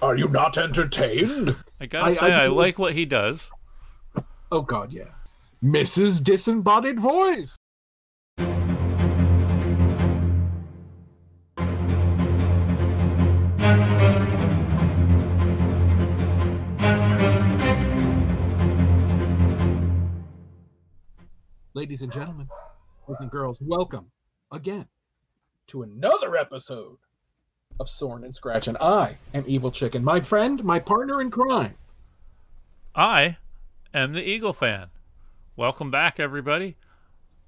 Are you not entertained? I gotta say, I like what he does. Oh, God, yeah. Mrs. Disembodied Voice. Ladies and gentlemen, boys and girls, welcome again to another episode of Sorn and Scratch. And I am Evil Chicken, my friend, my partner in crime. I am the Eagle fan. Welcome back, everybody.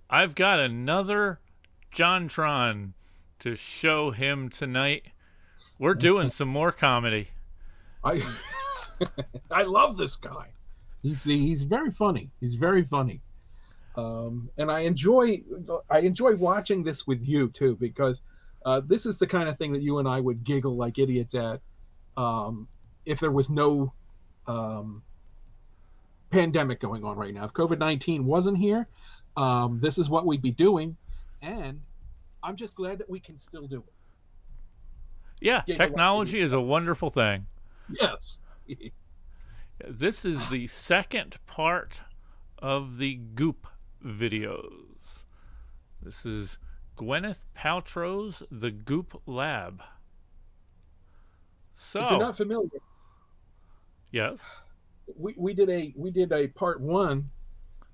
I've got another JonTron to show him tonight. We're doing some more comedy. I love this guy. He's very funny. He's very funny. And I enjoy watching this with you too, because this is the kind of thing that you and I would giggle like idiots at if there was no pandemic going on right now. If COVID-19 wasn't here, this is what we'd be doing, and I'm just glad that we can still do it. Yeah, technology is a wonderful thing. Yes. This is the second part of the Goop videos. This is Gwyneth Paltrow's The Goop Lab. So, if you're not familiar, yes, we did a part one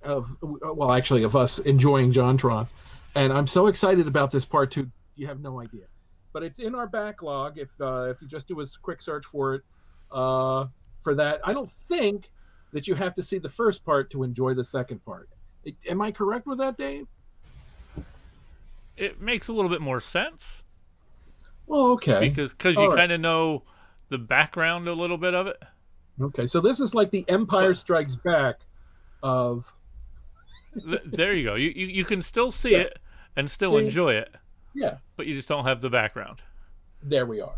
of us enjoying JonTron, and I'm so excited about this part two. You have no idea, but it's in our backlog. If you just do a quick search for it, for that, I don't think that you have to see the first part to enjoy the second part. Am I correct with that, Dave? it makes a little bit more sense. Well, okay. Because you kind of know the background a little bit of it. Okay, so this is like the Empire Strikes Back of... There you go. You can still see it and still enjoy it. Yeah. But you just don't have the background. There we are.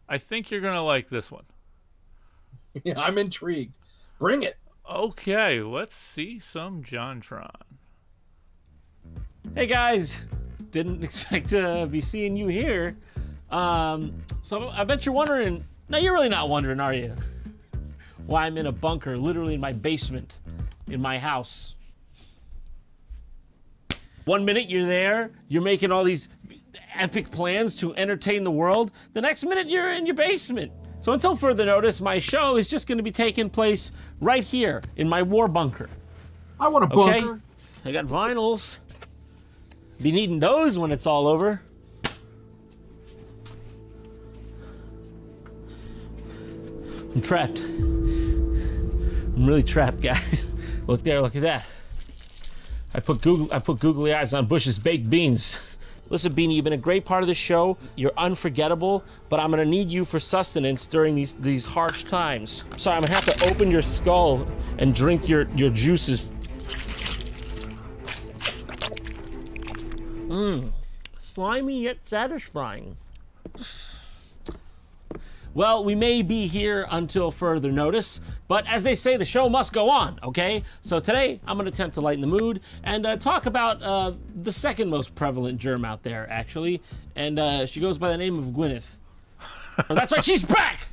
I think you're going to like this one. Yeah, I'm intrigued. Bring it. Okay, let's see some JonTron. Hey guys, didn't expect to be seeing you here. So I bet you're wondering, no, you're really not wondering, are you? Why I'm in a bunker, literally in my basement, in my house. One minute you're there, you're making all these epic plans to entertain the world. The next minute you're in your basement. So until further notice, my show is just gonna be taking place right here in my war bunker. I want a bunker. Okay? I got vinyls. Be needing those when it's all over. I'm trapped. I'm really trapped, guys. Look there, look at that. I put googly eyes on Bush's baked beans. Listen, Beanie, you've been a great part of the show. You're unforgettable, but I'm gonna need you for sustenance during these harsh times. Sorry, I'm gonna have to open your skull and drink your juices. Slimy yet satisfying. Well, we may be here until further notice, but as they say, the show must go on, okay? So today, I'm gonna attempt to lighten the mood and talk about the second most prevalent germ out there, actually. And she goes by the name of Gwyneth. Oh, that's right, she's back!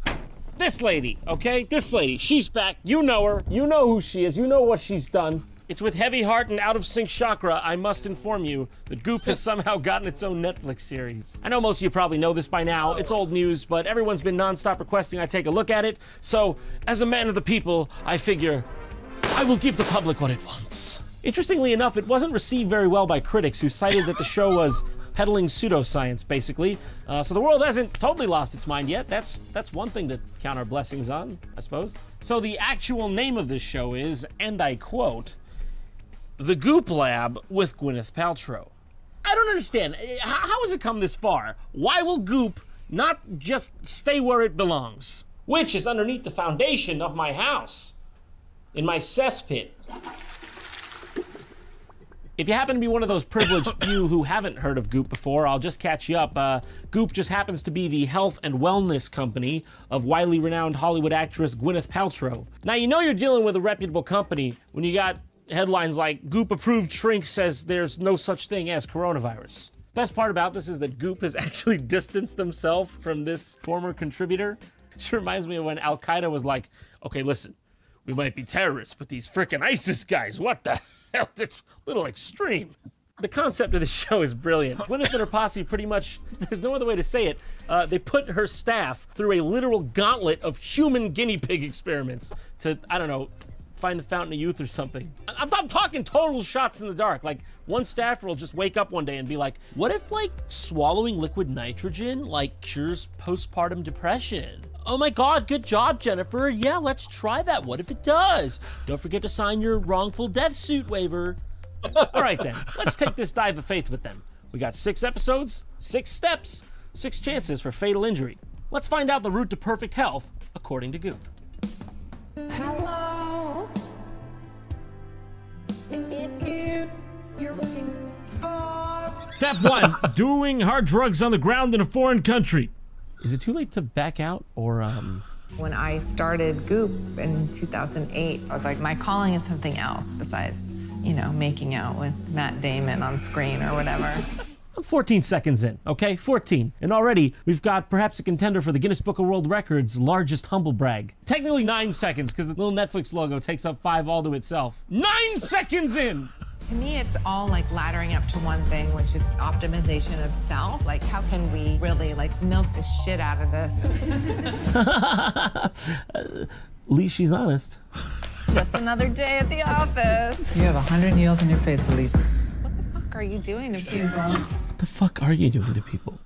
This lady, okay? This lady, she's back. You know her, you know who she is, you know what she's done. It's with heavy heart and out of sync chakra, I must inform you that Goop has somehow gotten its own Netflix series. I know most of you probably know this by now, it's old news, but everyone's been non-stop requesting I take a look at it. So, as a man of the people, I figure I will give the public what it wants. Interestingly enough, it wasn't received very well by critics who cited that the show was peddling pseudoscience, basically. So the world hasn't totally lost its mind yet. That's one thing to count our blessings on, I suppose. So the actual name of this show is, and I quote, The Goop Lab with Gwyneth Paltrow. I don't understand. How has it come this far? Why will Goop not just stay where it belongs? Which is underneath the foundation of my house. In my cesspit. If you happen to be one of those privileged few who haven't heard of Goop before, I'll just catch you up. Goop just happens to be the health and wellness company of widely renowned Hollywood actress Gwyneth Paltrow. Now, you know you're dealing with a reputable company when you got headlines like, Goop approved shrink says there's no such thing as coronavirus. Best part about this is that Goop has actually distanced themselves from this former contributor. She reminds me of when Al Qaeda was like, okay, listen, we might be terrorists, but these frickin' ISIS guys, what the hell? It's a little extreme. The concept of the show is brilliant. Gwyneth and her posse pretty much, there's no other way to say it, they put her staff through a literal gauntlet of human guinea pig experiments to, I don't know, find the fountain of youth or something. I'm talking total shots in the dark. Like, one staffer will just wake up one day and be like, what if, like, swallowing liquid nitrogen, like, cures postpartum depression? Oh my God, good job, Jennifer. Yeah, let's try that. What if it does? Don't forget to sign your wrongful death suit waiver. All right, then. Let's take this dive of faith with them. We got 6 episodes, 6 steps, 6 chances for fatal injury. Let's find out the route to perfect health, according to Goop. Hello. Is it you you're looking for? Step 1, doing hard drugs on the ground in a foreign country. Is it too late to back out or When I started Goop in 2008, I was like, my calling is something else besides, you know, making out with Matt Damon on screen or whatever. I'm 14 seconds in, okay? 14. And already, we've got perhaps a contender for the Guinness Book of World Records' largest humble brag. Technically 9 seconds, because the little Netflix logo takes up 5 all to itself. 9 seconds in! To me, it's all like laddering up to one thing, which is optimization of self. Like, how can we really like milk the shit out of this? At least she's honest. Just another day at the office. You have 100 needles in your face, Elise. What the fuck are you doing to people? What the fuck are you doing to people?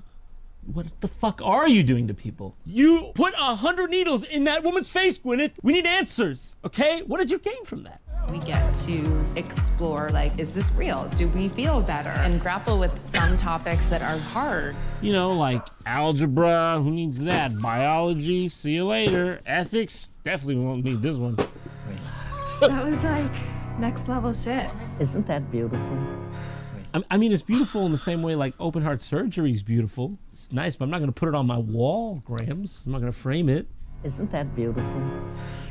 What the fuck are you doing to people? You put 100 needles in that woman's face, Gwyneth. We need answers, okay? What did you gain from that? We get to explore, like, is this real? Do we feel better? And grapple with some topics that are hard. You know, like algebra, who needs that? Biology, see you later. Ethics, definitely won't need this one. That was like next level shit. Isn't that beautiful? I mean, it's beautiful in the same way like open heart surgery is beautiful. It's nice, but I'm not gonna put it on my wall, Grams. I'm not gonna frame it. Isn't that beautiful?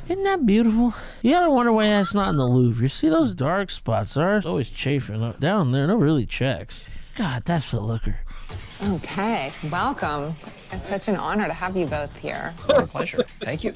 Isn't that beautiful? You gotta wonder why that's not in the Louvre. You see those dark spots? Ours always chafing up down there. No really checks. God, that's a looker. Okay, welcome. It's such an honor to have you both here. Our pleasure. Thank you.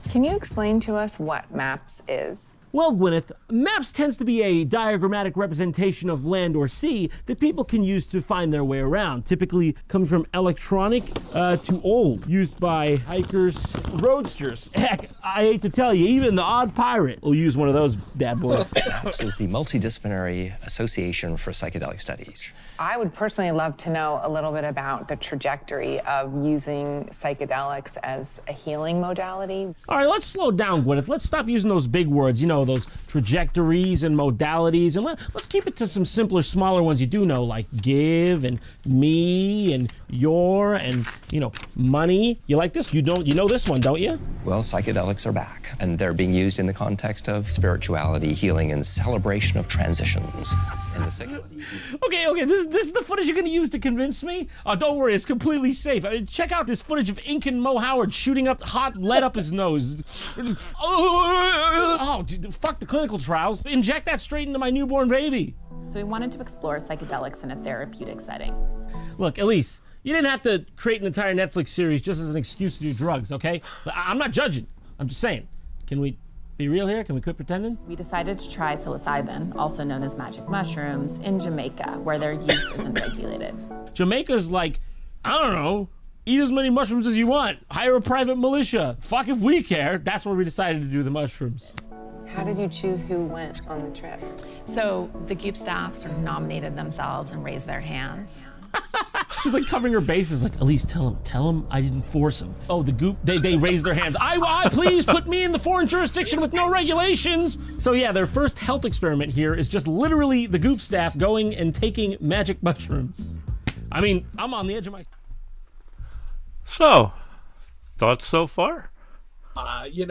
Can you explain to us what MAPS is? Well, Gwyneth, maps tends to be a diagrammatic representation of land or sea that people can use to find their way around. Typically comes from electronic to old, used by hikers, roadsters. Heck, I hate to tell you, even the odd pirate will use one of those bad boys. MAPS is the Multidisciplinary Association for Psychedelic Studies. I would personally love to know a little bit about the trajectory of using psychedelics as a healing modality. All right, let's slow down, Gwyneth. Let's stop using those big words, you know, those trajectories and modalities, and let's keep it to some simpler, smaller ones you do know, like give and me and your and, you know, money. You like this? You know this one, don't you? Well, psychedelics are back, and they're being used in the context of spirituality, healing, and celebration of transitions. In the 60s. Okay, this is the footage you're gonna use to convince me? Oh, don't worry, it's completely safe. Check out this footage of Ink and Mo Howard shooting up hot lead up his nose. Oh, dude, fuck the clinical trials. Inject that straight into my newborn baby. So we wanted to explore psychedelics in a therapeutic setting. Look, Elise, you didn't have to create an entire Netflix series just as an excuse to do drugs, okay? I'm not judging. I'm just saying. Can we be real here? Can we quit pretending? We decided to try psilocybin, also known as magic mushrooms, in Jamaica, where their use isn't regulated. Jamaica's like, I don't know, eat as many mushrooms as you want. Hire a private militia. Fuck if we care. That's where we decided to do the mushrooms. How did you choose who went on the trip? So the Goop staff sort of nominated themselves and raised their hands. She's like covering her bases, like, Elise, tell him I didn't force him. Oh, the Goop, they raised their hands. I please put me in the foreign jurisdiction with no regulations. So yeah, their first health experiment here is just literally the Goop staff going and taking magic mushrooms. I mean, I'm on the edge of my... So, thoughts so far? Are you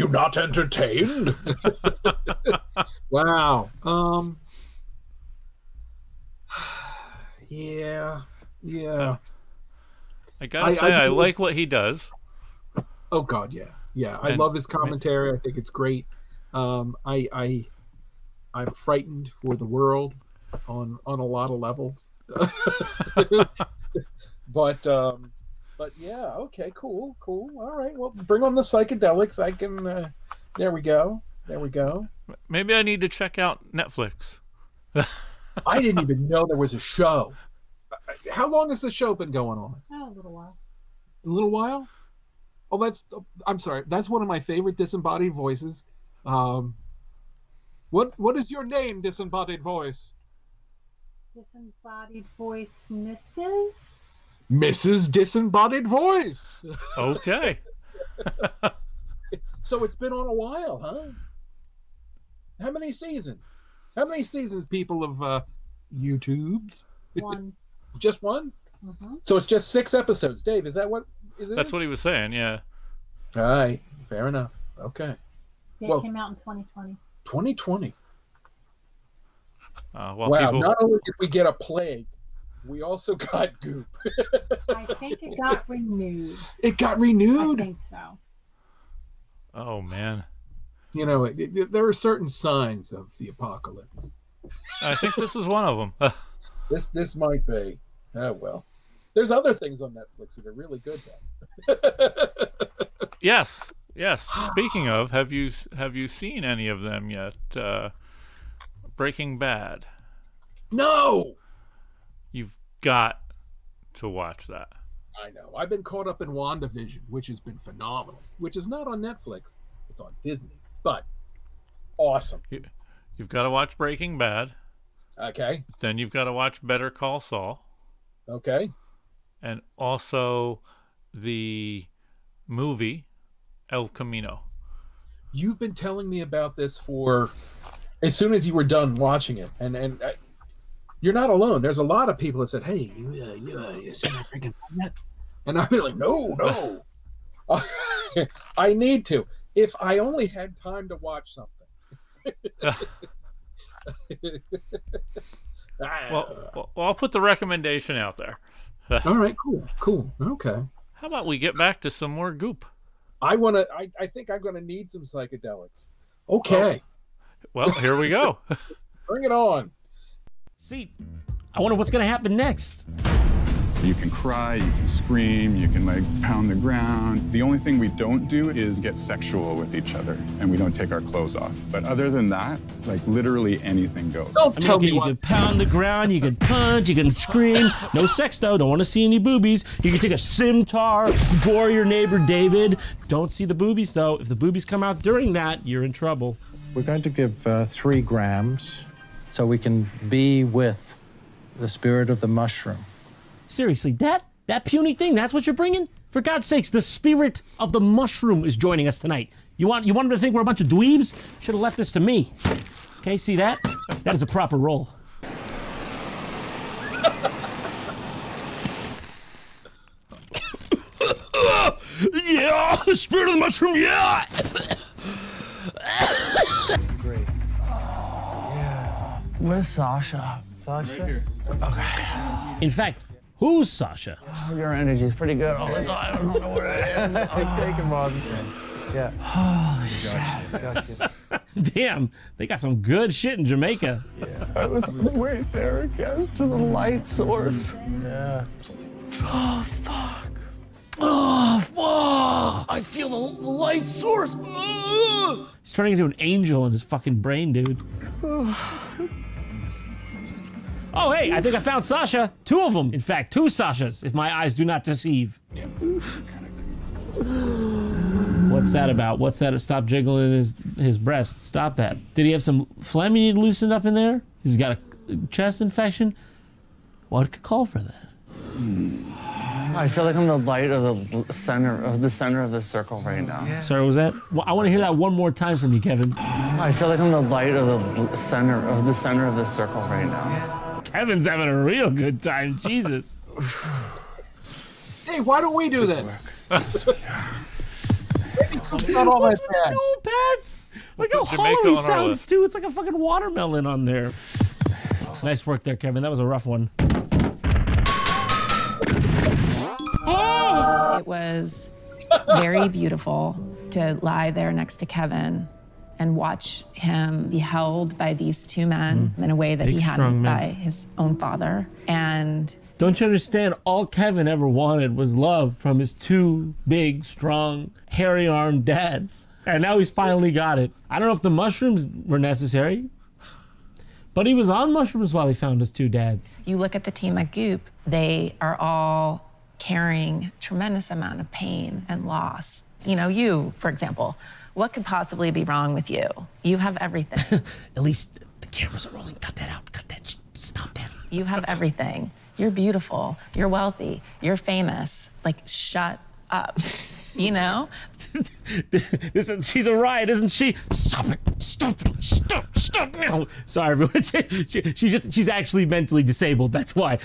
not entertained? Wow. Yeah. I gotta say, I like what he does. Oh God, yeah. I love his commentary. I think it's great. I'm frightened for the world. on a lot of levels. But yeah, okay, cool. All right, well, bring on the psychedelics. I can. There we go. Maybe I need to check out Netflix. I didn't even know there was a show. How long has the show been going on? Oh, a little while. A little while? Oh, I'm sorry. That's one of my favorite disembodied voices. What is your name, disembodied voice? Disembodied voice, Mrs. Mrs. Disembodied Voice. Okay. So it's been on a while, huh? How many seasons? How many seasons, people of YouTubes? One. Just one? Mm-hmm. So it's just 6 episodes. Dave, is that what? That's what he was saying, yeah. All right, fair enough. Okay. It came out in 2020. 2020. Well, wow, people... not only did we get a plague, we also got goop. I think it got renewed. It got renewed? I think so. Oh, man. You know, there are certain signs of the apocalypse. I think this is one of them. This might be. Oh, well. There's other things on Netflix that are really good, though. Yes. Speaking of, have you seen any of them yet? Breaking Bad. No! You've got to watch that. I know. I've been caught up in WandaVision, which has been phenomenal. Which is not on Netflix. It's on Disney. But awesome. You've got to watch Breaking Bad. Okay. Then you've got to watch Better Call Saul. Okay. And also the movie El Camino. You've been telling me about this for as soon as you were done watching it, and you're not alone. There's a lot of people that said, "Hey, you seen that Breaking Bad yet?" And I've been like, "No, I need to. If I only had time to watch something." Well, I'll put the recommendation out there. All right, cool. Okay. How about we get back to some more goop? I think I'm gonna need some psychedelics. Okay. Well, here we go. Bring it on. See, I wonder what's gonna happen next. You can cry, you can scream, you can like pound the ground. The only thing we don't do is get sexual with each other, and we don't take our clothes off. But other than that, like literally anything goes. You can pound the ground, you can punch, you can scream. No sex though, don't want to see any boobies. You can take a scimitar, gore your neighbor David. Don't see the boobies though. If the boobies come out during that, you're in trouble. We're going to give 3 grams so we can be with the spirit of the mushroom. Seriously, that puny thing, that's what you're bringing? For God's sakes, the spirit of the mushroom is joining us tonight. You want him to think we're a bunch of dweebs? Should have left this to me. Okay, see that? That is a proper roll. Yeah, the spirit of the mushroom, yeah! Great. Yeah. Where's Sasha? Sasha? Right here. Okay. In fact, who's Sasha? Oh, your energy is pretty good all the time. I don't know where it is. Take him on. Yeah. Holy shit. Gotcha. Damn, they got some good shit in Jamaica. Yeah. I was on the way there again to the light source. Yeah. Oh, fuck. Oh, fuck. I feel the light source. He's turning into an angel in his fucking brain, dude. Oh, hey, I think I found Sasha. 2 of them. In fact, 2 Sashas, if my eyes do not deceive. Yeah. What's that about? What's that? Stop jiggling his breast. Stop that. Did he have some phlegm he need loosened up in there? He's got a chest infection? What could call for that? I feel like I'm the light of the center of the circle right now. Yeah. Sorry, was that? Well, I want to hear that one more time from you, Kevin. I feel like I'm the light of the center of the circle right now. Yeah. Kevin's having a real good time. Jesus. Hey, why don't we do this? It's not all that bad. Dual pads. Look how hollow he sounds too. It's like a fucking watermelon on there. Nice work there, Kevin. That was a rough one. It was very beautiful to lie there next to Kevin and watch him be held by these two men in a way that he hadn't by his own father. And don't you understand? All Kevin ever wanted was love from his two big, strong, hairy-armed dads. And now he's finally got it. I don't know if the mushrooms were necessary, but he was on mushrooms while he found his two dads. you look at the team at Goop, they are all carrying tremendous amount of pain and loss. You know, you, for example, what could possibly be wrong with you? You have everything. At least the cameras are rolling. Cut that out. Cut that. Stop that. You have everything. You're beautiful. You're wealthy. You're famous. Like, shut up. You know? She's a riot, isn't she? Stop it! Stop it! Stop now! Sorry, everyone. She's actually mentally disabled. That's why.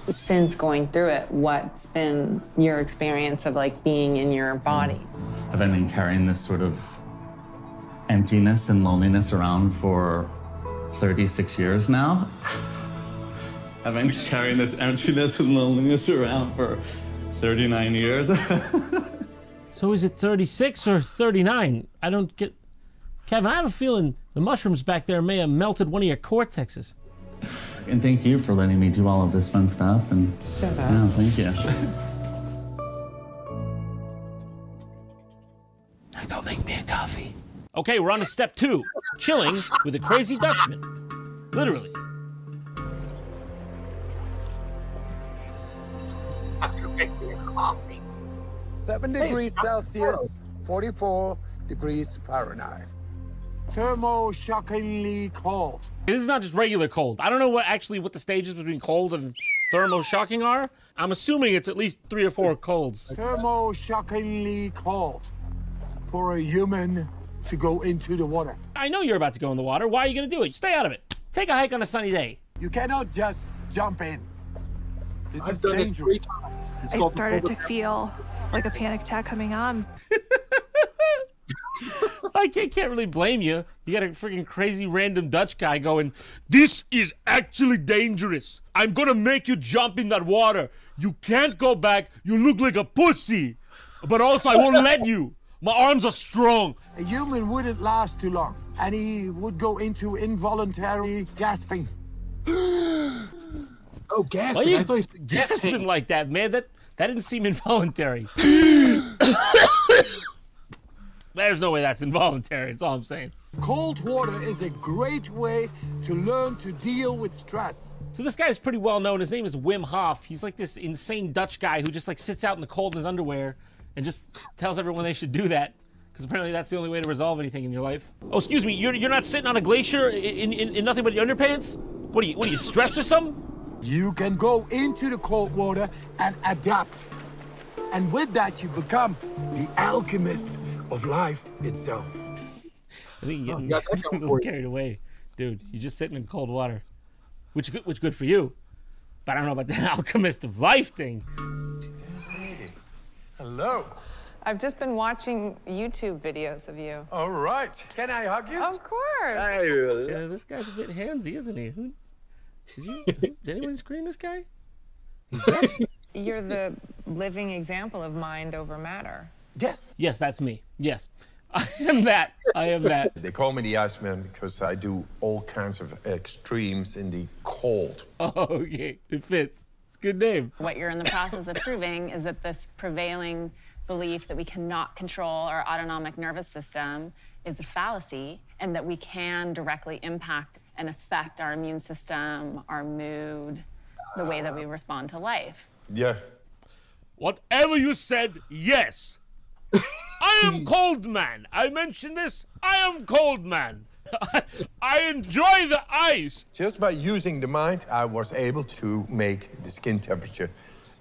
Since going through it, what's been your experience of like being in your body? I've been carrying this sort of emptiness and loneliness around for 36 years now. I've been carrying this emptiness and loneliness around for 39 years. So is it 36 or 39? I don't get... Kevin, I have a feeling the mushrooms back there may have melted one of your cortexes. And thank you for letting me do all of this fun stuff. And shut up. Yeah, thank you. Now go make me a coffee. Okay, we're on to step 2. Chilling with a crazy Dutchman. Literally. 7 degrees Celsius, 44 degrees Fahrenheit. Thermo-shockingly cold. This is not just regular cold. I don't know what the stages between cold and thermo-shocking are. I'm assuming it's at least 3 or 4 colds. Thermo-shockingly cold for a human to go into the water. I know you're about to go in the water. Why are you going to do it? Stay out of it. Take a hike on a sunny day. You cannot just jump in. This is dangerous. I started to feel like a panic attack coming on. I can't really blame you. You got a freaking crazy random Dutch guy going, "This is actually dangerous. I'm gonna make you jump in that water. You can't go back. You look like a pussy. But also, I won't let you. My arms are strong." A human wouldn't last too long, and he would go into involuntary gasping. Oh, gasping. Why are you I thought he said gasping like that, man? That didn't seem involuntary. There's no way that's involuntary, that's all I'm saying. Cold water is a great way to learn to deal with stress. So this guy's pretty well known. His name is Wim Hof. He's like this insane Dutch guy who just like sits out in the cold in his underwear and just tells everyone they should do that. Because apparently that's the only way to resolve anything in your life. Oh, excuse me, you're not sitting on a glacier in nothing but your underpants? What are you stressed or something? You can go into the cold water and adapt. And with that, you become the alchemist of life itself. I think you're getting a little carried away. Dude, you're just sitting in cold water. Which good for you. But I don't know about the alchemist of life thing. Yes, lady. Hello. I've just been watching YouTube videos of you. All right. Can I hug you? Of course. Yeah, this guy's a bit handsy, isn't he? Did anyone screen this guy? He's Dutch? You're the living example of mind over matter. Yes. Yes, that's me. Yes. I am that. They call me the Iceman because I do all kinds of extremes in the cold. Oh, okay. It fits. It's a good name. What you're in the process of proving is that this prevailing belief that we cannot control our autonomic nervous system is a fallacy, and that we can directly impact and affect our immune system, our mood, the way that we respond to life. Yeah. Whatever you said, yes. I am Cold Man. I mentioned this. I am Cold Man. I enjoy the ice. Just by using the mind, I was able to make the skin temperature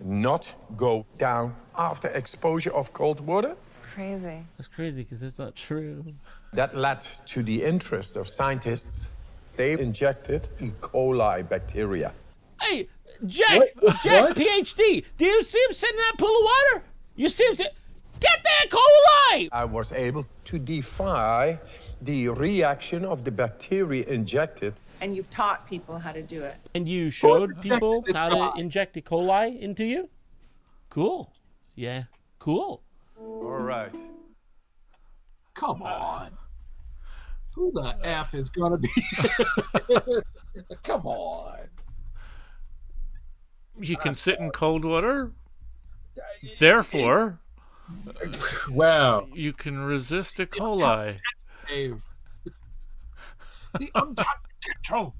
not go down after exposure of cold water. It's crazy. That's crazy because it's not true. That led to the interest of scientists. They injected E. coli bacteria. Hey, Jack, PhD, do you see him sitting in that pool of water? You see him sit? Get that coli! I was able to defy the reaction of the bacteria injected. And you've taught people how to do it. And you showed people how to inject E. coli into you? Cool. Yeah, cool. All right. Come on. Who the F is going to be? Come on. You can sit in cold water. Therefore, wow, you can resist E. coli. Dave. The untapped potential.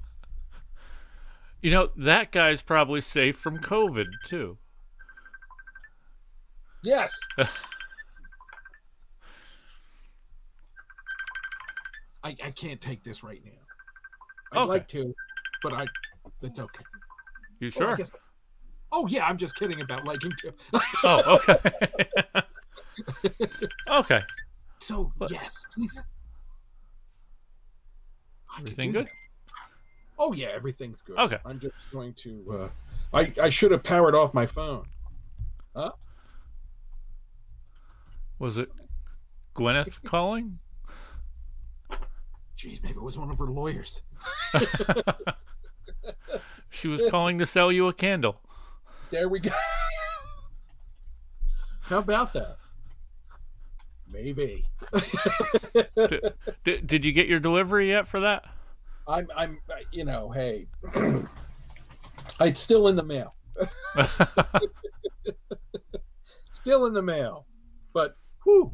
You know, that guy's probably safe from COVID, too. Yes. I can't take this right now. I'd like to, but it's okay. You sure? Oh, yeah, I'm just kidding about liking to. Oh, okay. Okay. So, yes, please. Everything good? Oh, yeah, everything's good. Okay. I'm just going to... I should have powered off my phone. Huh? Was it Gwyneth calling? Jeez, maybe it was one of her lawyers. She was calling to sell you a candle. There we go. How about that? Maybe. Did you get your delivery yet for that? I'm you know, hey. It's still in the mail. Still in the mail. But whew,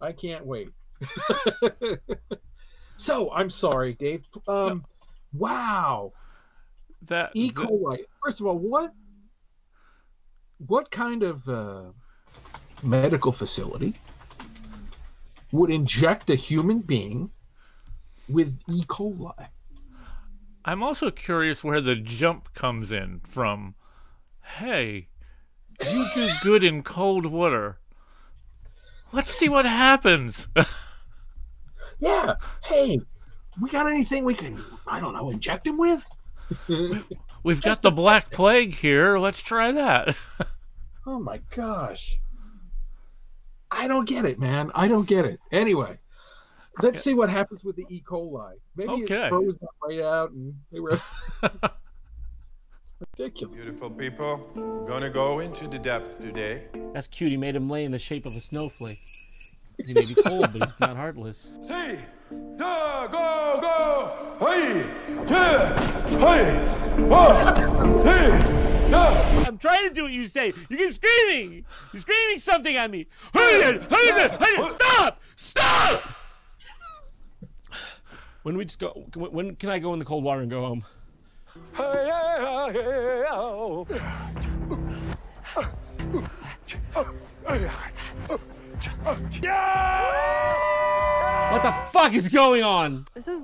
I can't wait. So, I'm sorry, Dave. Wow. That E. coli. First of all, what kind of medical facility would inject a human being with E. coli? I'm also curious where the jump comes in from. Hey, you do good in cold water. Let's see what happens. Yeah. Hey, we got anything we can, I don't know, inject him with? We've got the Black Plague here. Let's try that. Oh my gosh. I don't get it, man. I don't get it. Anyway, let's see what happens with the E. coli. Maybe it froze them right out and they were ridiculous. Beautiful people, we're gonna go into the depths today. That's cute. He made him lay in the shape of a snowflake. He may be cold, but he's not heartless. See, go, go, hey, hey, I'm trying to do what you say. You keep screaming. You're screaming something at me. Stop! Stop! When we just go, when can I go in the cold water and go home? What the fuck is going on? This is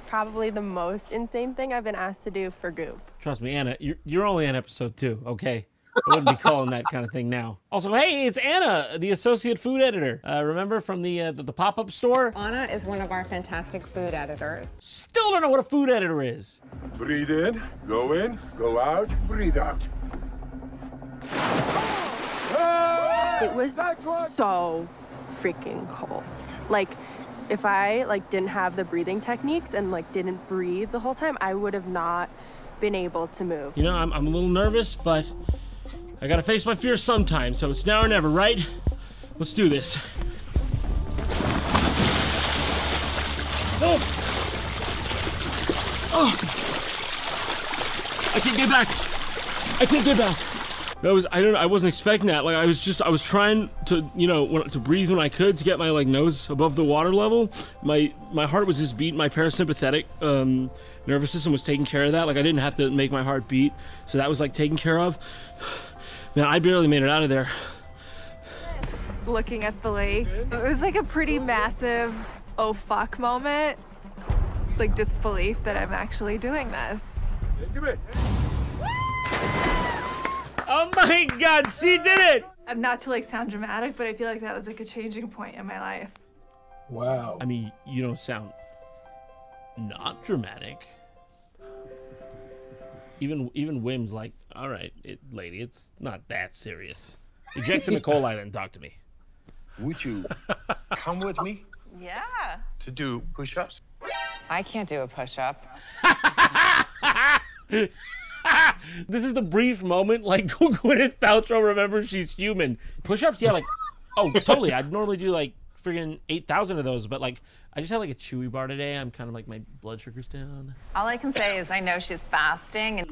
probably the most insane thing I've been asked to do for Goop. Trust me, Anna, you're only on episode 2, okay? I wouldn't be calling that kind of thing now. Also, hey, it's Anna, the associate food editor. Remember from the pop-up store? Anna is one of our fantastic food editors. Still don't know what a food editor is. Breathe in, go out, breathe out. It was so freaking cold. Like, if I didn't have the breathing techniques and didn't breathe the whole time, I would have not been able to move. You know, I'm a little nervous, but I gotta face my fears sometimes, so it's now or never, right? Let's do this. Oh! Oh! I can't get back! I can't get back! I wasn't expecting that. I was trying to, to breathe when I could to get my nose above the water level. My heart was just beating. My parasympathetic nervous system was taking care of that. I didn't have to make my heart beat, so that was taken care of. Man, I barely made it out of there. Looking at the lake, it was a pretty massive oh fuck moment. Disbelief that I'm actually doing this. Oh my God, she did it! Not to sound dramatic, but I feel that was a changing point in my life. Wow. I mean, you don't sound not dramatic. Even Wim's all right, lady, it's not that serious. Eject some E. coli then talk to me. Would you come with me Yeah. to do push-ups? I can't do a push-up. This is the brief moment Gwyneth Paltrow remembers she's human. Push-ups? Yeah, oh, totally. I'd normally do friggin' 8,000 of those, but like, I just had like a Chewy bar today. I'm kind of like, my blood sugar's down. All I can say is I know she's fasting and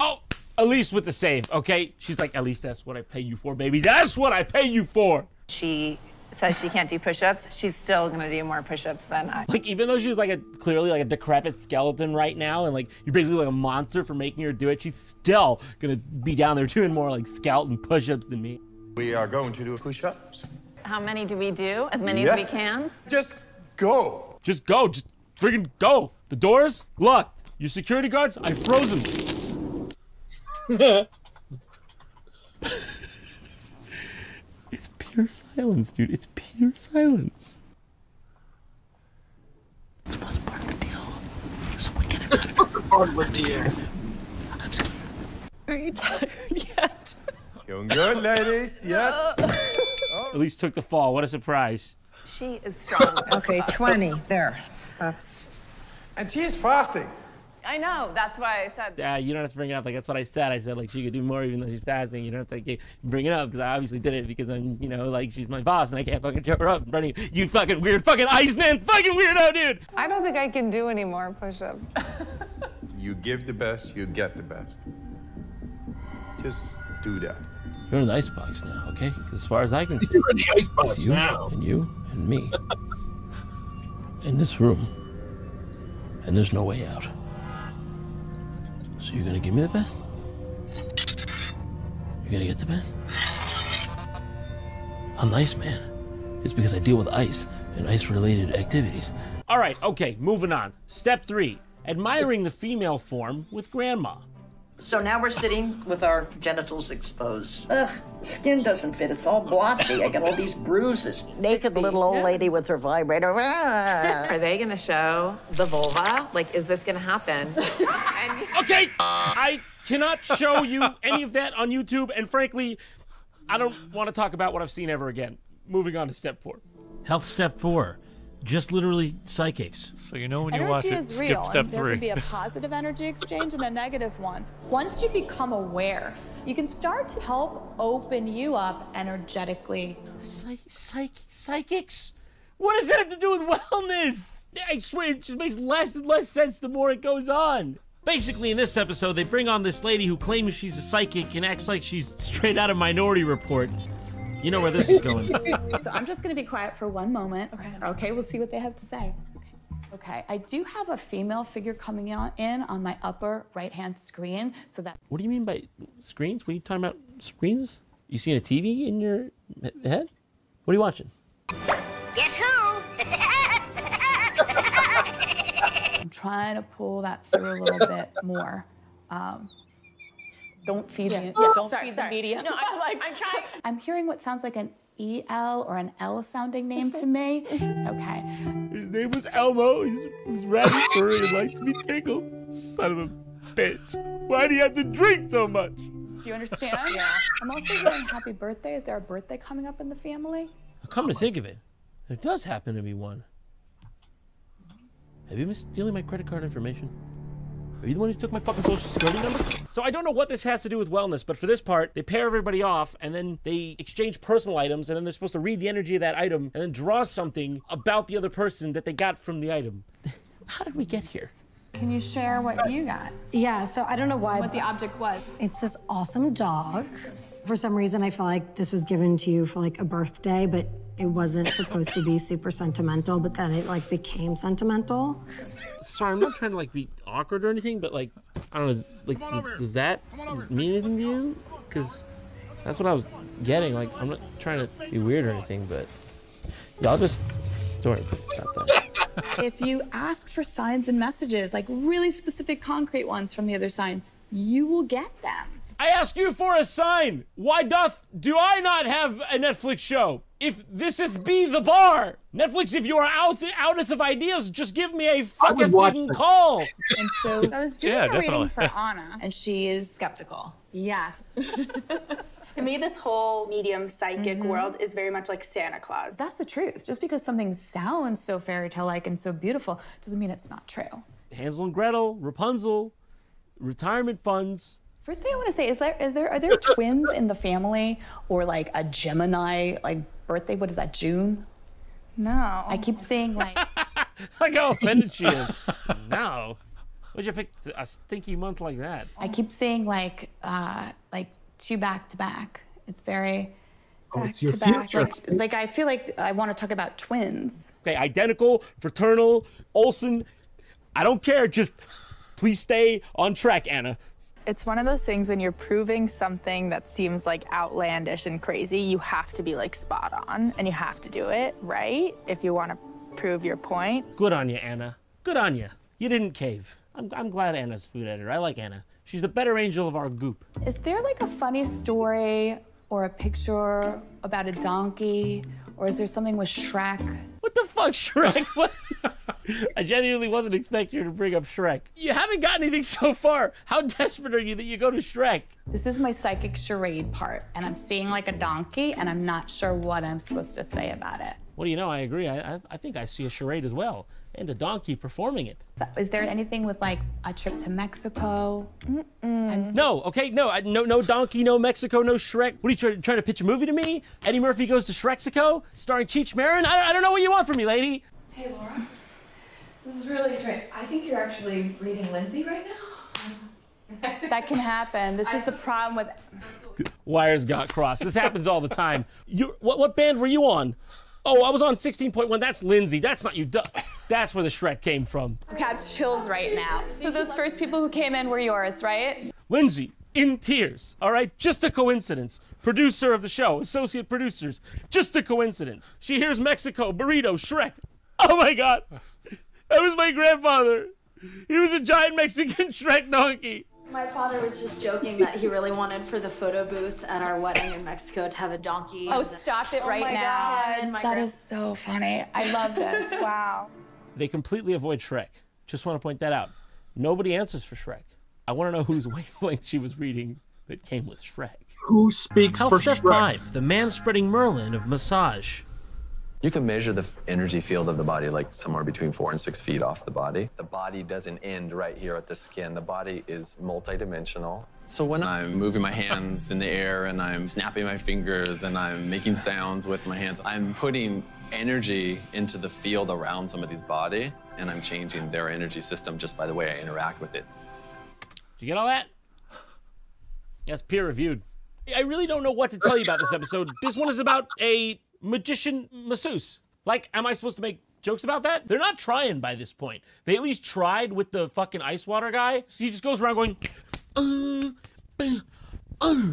Elise with the save, okay? She's like, at least that's what I pay you for, baby. That's what I pay you for. she says she can't do push-ups. She's still gonna do more push-ups than I. Like, even though she's like clearly like a decrepit skeleton right now, and like you're basically like a monster for making her do it, she's still gonna be down there doing more like skeleton push-ups than me. We are going to do push-ups. How many do we do? As many as we can? Just go. Just go. Just friggin' go. The doors locked. Your security guards, I froze them. It's pure silence, dude. It's pure silence. This wasn't part of the deal. So we get him out of here. I'm scared of him. I'm scared. Are you tired yet? Going good, ladies. Yes. Elise took the fall. What a surprise. She is strong. Okay, 20. There. That's... And she's fasting. I know. That's why I said. You don't have to bring it up. Like, that's what I said. I said, like, she could do more even though she's fasting. You don't have to like, bring it up because I obviously did it because I'm, you know, like, she's my boss and I can't fucking show her up in front of you. You fucking weird fucking Iceman. Fucking weirdo, dude. I don't think I can do any more push-ups. You give the best, you get the best. Just do that. You're in the icebox now, okay? Because as far as I can see, You're in the icebox it's you now. and you and me in this room, and there's no way out. So you're gonna give me the best? You're gonna get the best? I'm the Iceman. It's because I deal with ice and ice-related activities. All right, okay, moving on. Step 3, admiring the female form with grandma. So now we're sitting with our genitals exposed. Ugh, skin doesn't fit. It's all blotchy. I got all these bruises. Naked little old lady with her vibrator. Are they gonna show the vulva? Like, is this gonna happen? Okay, I cannot show you any of that on YouTube, and frankly, I don't want to talk about what I've seen ever again. Moving on to step 4. Health step 4. Just literally psychics. So you know when you watch Energy it, is skip real, step and there 3. can be a positive energy exchange and a negative one. Once you become aware, you can start to help open you up energetically. Psychics? What does that have to do with wellness? I swear, it just makes less and less sense the more it goes on. Basically, in this episode, they bring on this lady who claims she's a psychic and acts like she's straight out of Minority Report. You know where this is going. So I'm just gonna be quiet for one moment. Okay, we'll see what they have to say. Okay, I do have a female figure coming in on my upper right-hand screen, so that. What do you mean by screens? What are you talking about? Screens? You seeing a TV in your head? What are you watching? Guess who? I'm trying to pull that through a little bit more. Don't feed me. Yeah, don't feed the media. No, I'm trying. I'm hearing what sounds like an EL or an L sounding name to me. Okay. His name was Elmo. He was ratty furry and liked to be tickled. Son of a bitch. Why do you have to drink so much? Do you understand? Yeah. I'm also hearing happy birthday. Is there a birthday coming up in the family? Come to think of it, there does happen to be one. Have you been stealing my credit card information? Are you the one who took my fucking social security number? So I don't know what this has to do with wellness, but for this part, they pair everybody off and then they exchange personal items and then they're supposed to read the energy of that item and then draw something about the other person that they got from the item. How did we get here? Can you share what you got? Yeah, so I don't know why. What the object was? It's this awesome dog. For some reason, I feel like this was given to you for like a birthday, but it wasn't supposed to be super sentimental, but then it like became sentimental. Sorry, I'm not trying to like be awkward or anything, but like, I don't know, like, does that mean anything to you? Because that's what I was getting. Like, I'm not trying to be weird or anything, but y'all just don't worry about that. If you ask for signs and messages, like really specific, concrete ones from the other sign, you will get them. I ask you for a sign. Why do I not have a Netflix show? If this is be the bar. Netflix, if you are outeth of ideas, just give me a fucking call. And so I was doing a reading for Anna, and she is skeptical. Yes. To me, this whole medium psychic world is very much like Santa Claus. That's the truth. Just because something sounds so fairy tale-like and so beautiful doesn't mean it's not true. Hansel and Gretel, Rapunzel, retirement funds. First thing I want to say is are there twins in the family, or like a Gemini like birthday? What is that, June? No. I keep seeing like Like how offended she is. No. Why'd you pick a stinky month like that? I keep seeing like 2 back to back. It's very it's your future. Like I feel like I want to talk about twins. Okay, identical, fraternal, Olsen. I don't care. Just please stay on track, Anna. It's one of those things when you're proving something that seems like outlandish and crazy, you have to be like spot on and you have to do it right if you want to prove your point. Good on you, Anna. Good on you. You didn't cave. I'm glad Anna's food editor. I like Anna. She's the better angel of our goop. Is there like a funny story or a picture about a donkey, or is there something with Shrek? What the fuck, Shrek? What? I genuinely wasn't expecting you to bring up Shrek. You haven't got anything so far. How desperate are you that you go to Shrek? This is my psychic charade part, and I'm seeing like a donkey, and I'm not sure what I'm supposed to say about it. What do you know? I agree. I think I see a charade as well, and a donkky performing it. Is there anything with like a trip to Mexico? No, okay, no donkey, no Mexico, no Shrek. What are you trying to pitch a movie to me? Eddie Murphy Goes to Shrexico, starring Cheech Marin? I don't know what you want from me, lady. Hey, Laura. This is really strange. I think you're actually reading Lindsay right now. That can happen. This is the problem with... Wires got crossed. This happens all the time. What band were you on? Oh, I was on 16.1. That's Lindsay. That's not you. That's where the Shrek came from. Okay, I have chills right now. So those first people who came in were yours, right? Lindsay, in tears, all right? Just a coincidence. Producer of the show, associate producers. Just a coincidence. She hears Mexico, burrito, Shrek. Oh my God. That was my grandfather. He was a giant Mexican Shrek donkey. My father was just joking that he really wanted for the photo booth at our wedding in Mexico to have a donkey. Oh, stop it right now. God. That is so funny. I love this. Wow. They completely avoid Shrek. Just want to point that out. Nobody answers for Shrek. I want to know whose wavelength she was reading that came with Shrek. Who speaks Health for Step Shrek? 5, the man-spreading Merlin of massage. You can measure the energy field of the body like somewhere between 4 and 6 feet off the body. The body doesn't end right here at the skin. The body is multidimensional. So when I'm moving my hands in the air and I'm snapping my fingers and I'm making sounds with my hands, I'm putting energy into the field around somebody's body, and I'm changing their energy system just by the way I interact with it. Did you get all that? That's peer-reviewed. I really don't know what to tell you about this episode. This one is about a magician masseuse. Like, am I supposed to make jokes about that? They're not trying by this point. They at least tried with the fucking ice water guy. So he just goes around going, and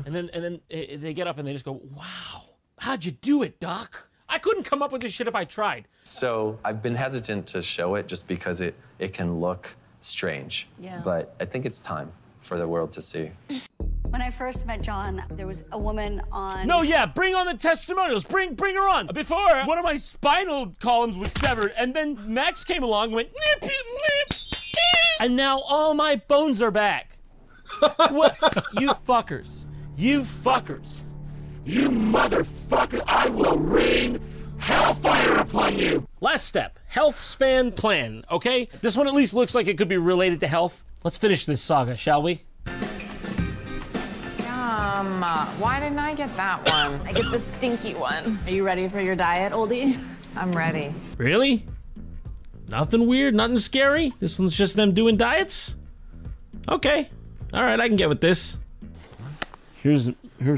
then they get up and they just go, wow, how'd you do it, Doc? I couldn't come up with this shit if I tried. So I've been hesitant to show it just because it can look strange. Yeah. But I think it's time for the world to see. When I first met John, there was a woman on... No, yeah, bring on the testimonials. Bring her on. Before, one of my spinal columns was severed, and then Max came along and went, nip, nip, nip, and now all my bones are back. What? You fuckers. You fuckers. You motherfucker, I will rain hellfire upon you. Last step, health span plan, okay? This one at least looks like it could be related to health. Let's finish this saga, shall we? Why didn't I get that one? I get the stinky one. Are you ready for your diet, oldie? I'm ready. Really? Nothing weird, nothing scary? This one's just them doing diets? Okay. All right, I can get with this. Here's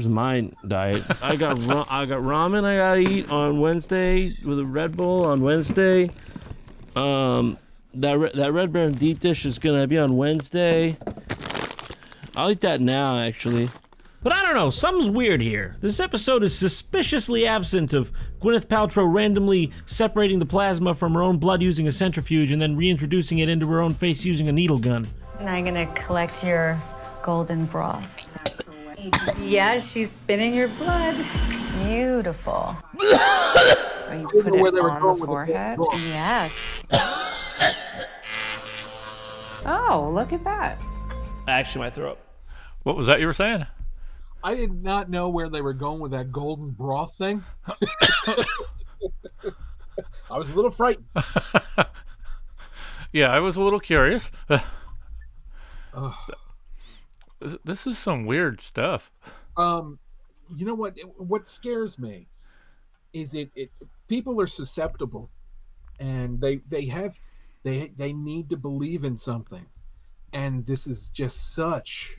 my diet. I got ramen I gotta eat on Wednesday with a Red Bull on Wednesday. That Red Baron deep dish is gonna be on Wednesday. I'll eat that now, actually. But I don't know, something's weird here. This episode is suspiciously absent of Gwyneth Paltrow randomly separating the plasma from her own blood using a centrifuge and then reintroducing it into her own face using a needle gun. Now I'm gonna collect your golden broth. Yeah, she's spinning your blood. Beautiful. Oh, you put it on the forehead? Yes. Oh, look at that. Actually, my throat. What was that you were saying? I did not know where they were going with that golden broth thing. I was a little frightened. Yeah, I was a little curious. This is some weird stuff. You know what scares me is it people are susceptible, and they need to believe in something, and this is just such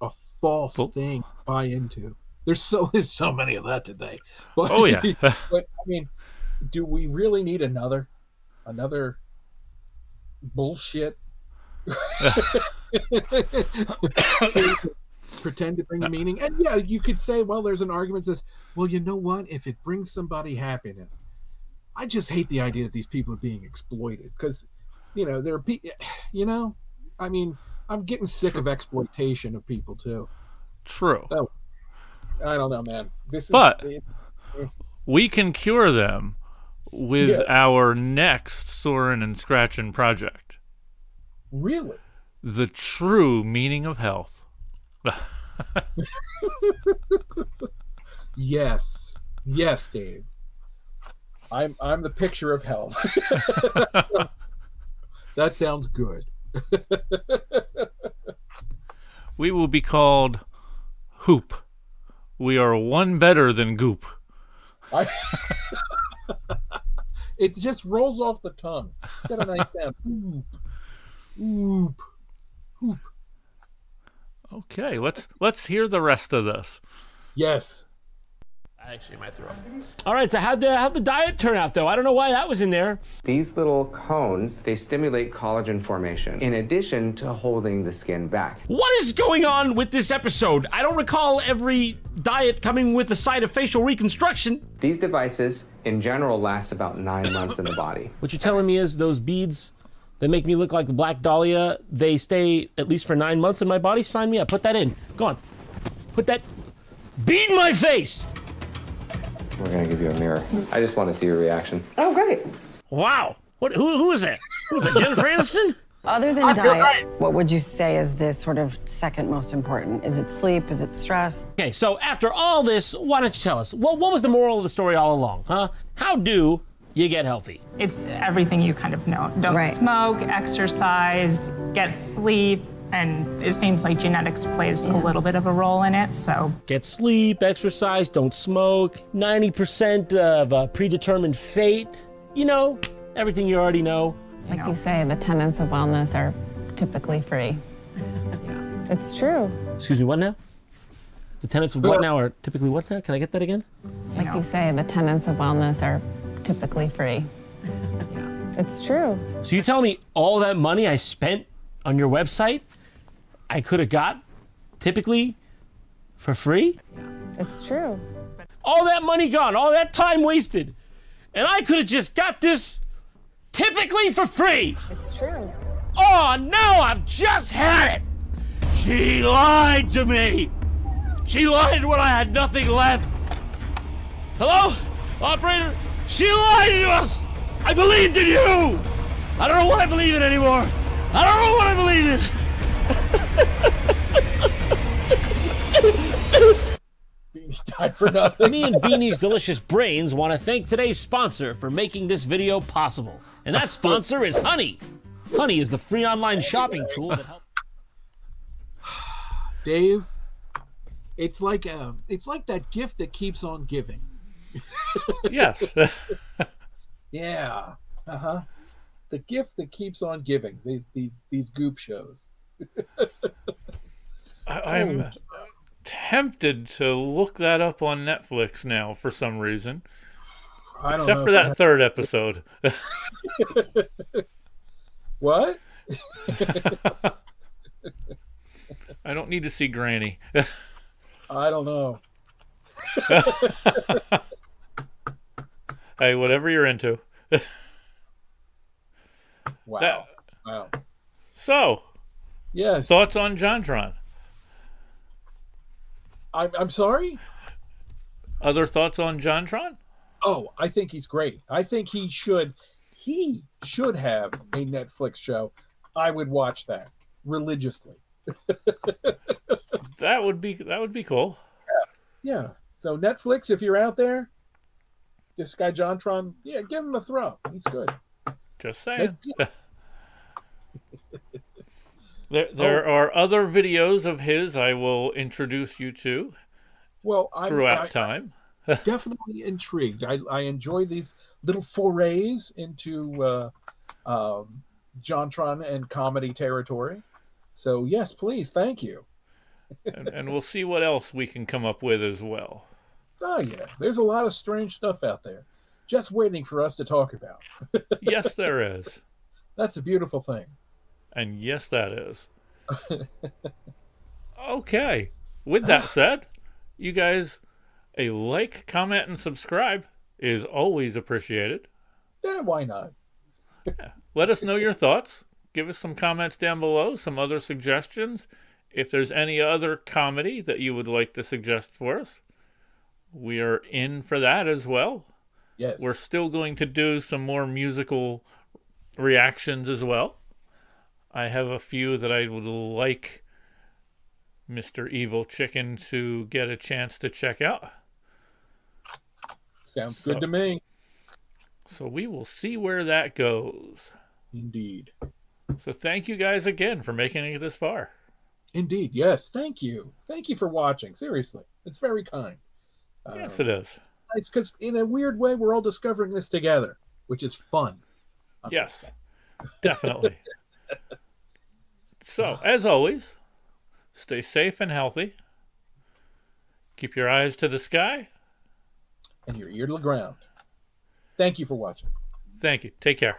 a false thing to buy into. There's so many of that today. But, oh yeah. But I mean, do we really need another bullshit? Pretend to bring meaning. And yeah, you could say, well, there's an argument that says, well, you know what, if it brings somebody happiness. I just hate the idea that these people are being exploited, because there are people, I mean, I'm getting sick of exploitation of people too. True. So, I don't know, man. We can cure them with our next Sorin and Scratchin' project. Really? The true meaning of health. Yes, Dave. I'm the picture of health. That sounds good. We will be called Hoop. We are one better than Goop. It just rolls off the tongue. It's got a nice sound. Oop. Oop. Oop. Okay, let's hear the rest of this. Yes. Actually, my throat. All right, so how'd the diet turn out, though? I don't know why that was in there. These little cones, they stimulate collagen formation, in addition to holding the skin back. What is going on with this episode? I don't recall every diet coming with a side of facial reconstruction. These devices, in general, last about 9 months in the body. What you're telling me is those beads that make me look like the Black Dahlia, they stay at least for 9 months in my body? Sign me up. Put that in. Go on. Put that bead in my face! We're gonna give you a mirror. I just want to see your reaction. Oh, great. Wow. Who is that? Who is that, Jennifer Aniston? Other than diet, what would you say is the sort of second most important? Is it sleep? Is it stress? Okay, so after all this, why don't you tell us? What was the moral of the story all along, huh? How do you get healthy? It's everything you kind of know. Don't smoke, exercise, get sleep, and it seems like genetics plays a little bit of a role in it, so. Get sleep, exercise, don't smoke, 90% of predetermined fate. You know, everything you already know. Like you say, the tenets of wellness are typically free. It's true. Excuse me, what now? The tenets of what now are typically what now? Can I get that again? Like you say, the tenets of wellness are typically free. It's true. So you tell me all that money I spent on your website, I could have got typically for free? It's true. All that money gone, all that time wasted, and I could have just got this typically for free. It's true. Oh, now I've just had it. She lied to me. She lied when I had nothing left. Hello? Operator? She lied to us. I believed in you. I don't know what I believe in anymore. I don't know what I believe in. Beanie died for nothing. Me and Beanie's Delicious Brains want to thank today's sponsor for making this video possible. And that sponsor is Honey. Honey is the free online shopping tool that helps. Dave, it's like that gift that keeps on giving. Yes. Yeah. Uh-huh. The gift that keeps on giving. These Goop shows. I'm tempted to look that up on Netflix now for some reason. Except for that third episode. What? I don't need to see Granny. I don't know. Hey, whatever you're into. Wow. Wow. So, yes. Thoughts on JonTron? I'm sorry? Other thoughts on JonTron? Oh, I think he's great. I think he should have a Netflix show. I would watch that religiously. That would be cool. Yeah. So Netflix, if you're out there, this guy JonTron, yeah, give him a throw. He's good. Just saying. There are other videos of his I will introduce you to. Well, throughout time. definitely intrigued. I enjoy these little forays into JonTron and comedy territory. So yes, please, thank you. and we'll see what else we can come up with as well. Oh yeah, there's a lot of strange stuff out there, just waiting for us to talk about. Yes, there is. That's a beautiful thing. And yes, that is. Okay. With that said, you guys, a like, comment, and subscribe is always appreciated. Yeah, why not? Yeah. Let us know your thoughts. Give us some comments down below, some other suggestions. If there's any other comedy that you would like to suggest for us, we are in for that as well. Yes. We're still going to do some more musical reactions as well. I have a few that I would like Mr. Evil Chicken to get a chance to check out. Sounds good to me. So we will see where that goes. Indeed. So thank you guys again for making it this far. Indeed, yes. Thank you. Thank you for watching. Seriously, it's very kind. Yes, it is. It's because in a weird way, we're all discovering this together, which is fun. Yes, definitely. So, as always, stay safe and healthy. Keep your eyes to the sky. And your ear to the ground. Thank you for watching. Thank you. Take care.